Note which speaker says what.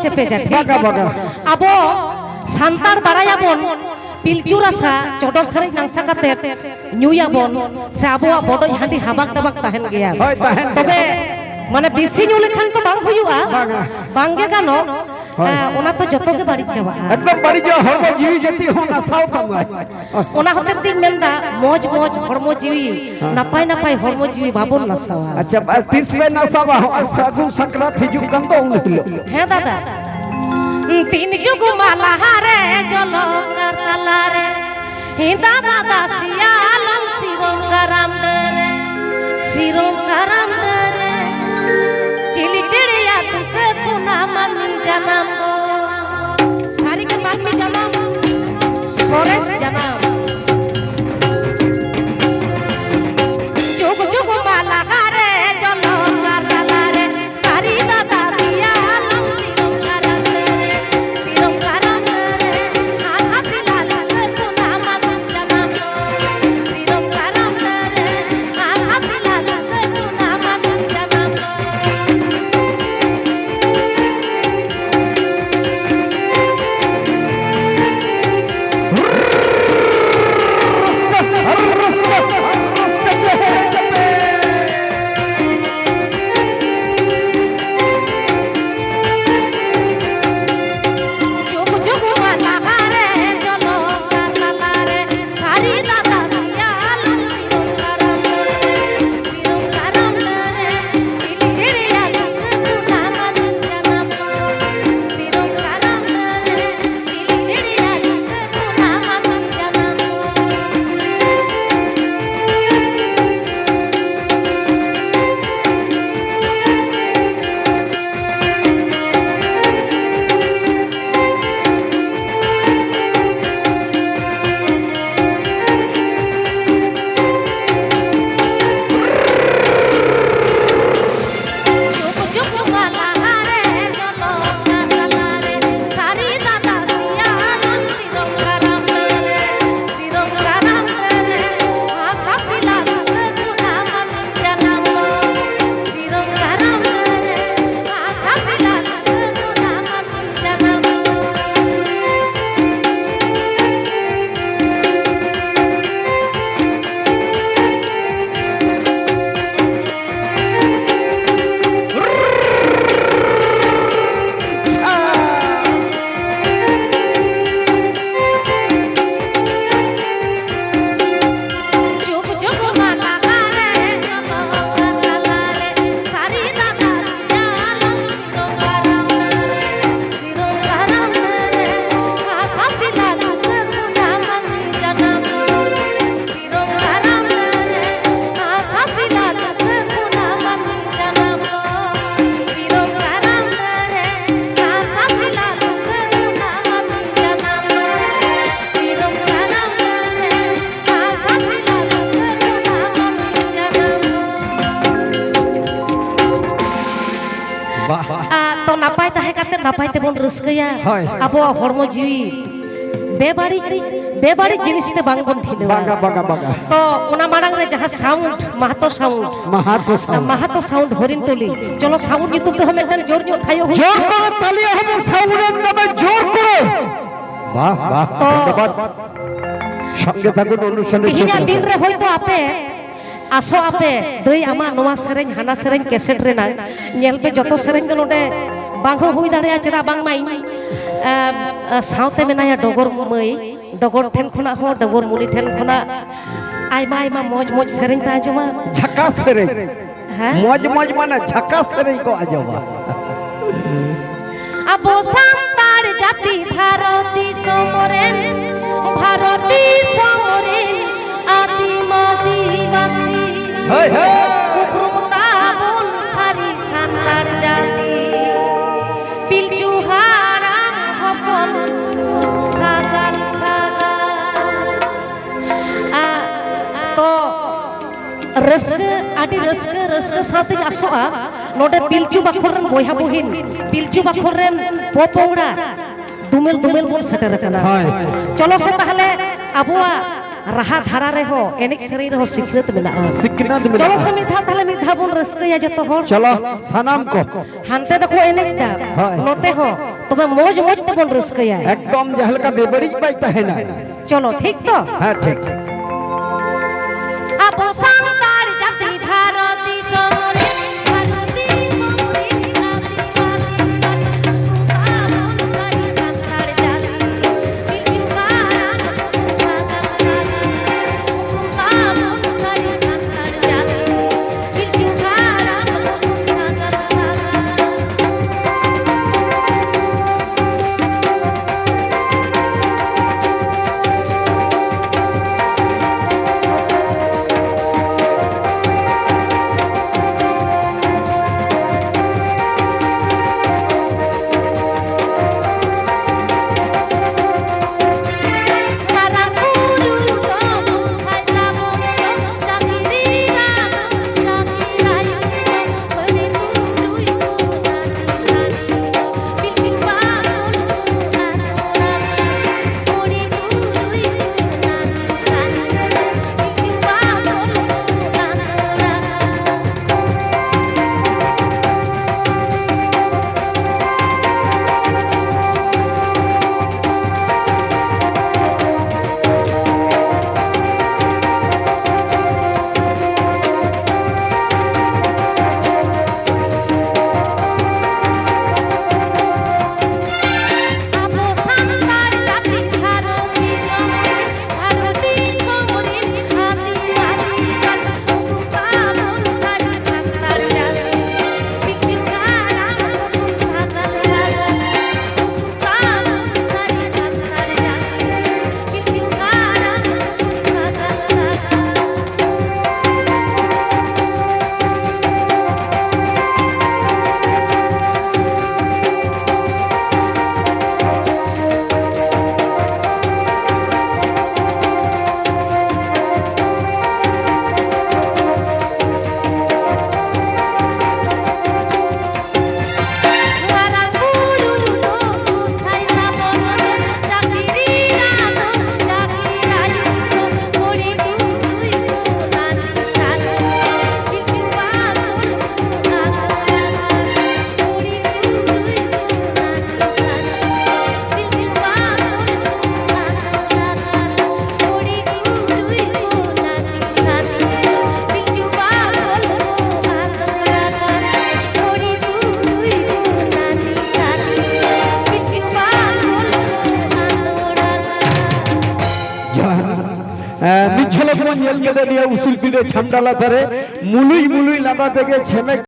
Speaker 1: चेपे जाते अब सानतार बारायाबन पिलचु रासा चोडर सारे नांसा काते न्यूयाबन से आबो बडो हांडी हाबाक दाबाक ताहेन गया तबे माने बेसी न्यू लेखान तो बांग हुयुआ बांगे गानो ओना तो जतो के बाड़ी चावा
Speaker 2: एकदम बाड़ी जो हरमो जीवी जति हो नसाव कमाय
Speaker 1: ओना होते दिन मेंदा मौज मौज हरमो जीवी नपाय नपाय हरमो जीवी बाबुर नसावा
Speaker 2: अच्छा 30 पे नसावा सागु संक्रांत हिजु कन तो उन हिलो
Speaker 1: है दादा तीन जुग माला रे चलो करतला रे हिंदा दादा सियालम सिरंगाराम रे चिली चिड़िया तुके तुना मन जन्म गो सारी के बाद में जन्म सोरेस जन्म जुग जुग माला रे चलो करतला रे सारी दादा सियालम सिरंगाराम रे आशा सिलाल तुना मन जन्म गो सिरंगाराम रे आशा सिलाल तुना मन जन्म तो नापाय ताहे काते नापाय तेबन रस्कया आबो हरमो जीवी बेबाड़ी जिनिस ते बांगबन थिले
Speaker 2: बागा
Speaker 1: तो ओना माडांग रे जहां साउंड माहातो साउंड हरिन टोली चलो साउंड नितुम तो हम एकदम जोर जोर थायो
Speaker 2: जोर करो ताली हम साउंड में जोर करो वाह धन्यवाद संगे थाकुन अनुष्ठान
Speaker 1: हिना दिन रे होय तो आपे आसो आपे दई आमा नोवा सेरेन हाना सेरेन कैसेट रे ना नेल पे जतो सेरेन दो नोडे बांग हुई दाड़े चेदा बांग माई साउते मेनाया डगर मई डगर ठेन खना हो डगर मुली ठेन खना आइमा आइमा मौज मौज सेरेन ता आजमा
Speaker 2: झक्का सेरेन मौज मौज माने झक्का सेरेन को आजमा
Speaker 1: अबो सांतार जाति भारती समरेन आदिम आदिवासी उग्रताबन सारी सांतार जाति पिलचु हाराम हपन सागार तो रस्क आदि रस्क साथे आसोआ नोडे पिलचु बाखरन बयहा बहिन पिलचु बाखरन पोपोड़ा दुमेल दुमेल बोल सेटर कना चलो से ताहले Abua raha dhara reho enik seri reho sikrit mena'a
Speaker 2: सिकनात
Speaker 1: cholo
Speaker 2: मिला
Speaker 1: se midha tale midha bon raskaya joto hor
Speaker 2: चलो सनाम को
Speaker 1: hante doko enik da
Speaker 2: Hoy.
Speaker 1: note ho tobe moj te bon raskaya
Speaker 2: एकदम जहल का बेबड़ी बाइता है ना
Speaker 1: cholo thik to
Speaker 2: हाँ ठीक
Speaker 1: abo santar jati bharati somore bharati somore
Speaker 2: मिछल को येल के दिया उसिल पीले छमडाला धरे मुलुई मुलुई लादा देगे छेमे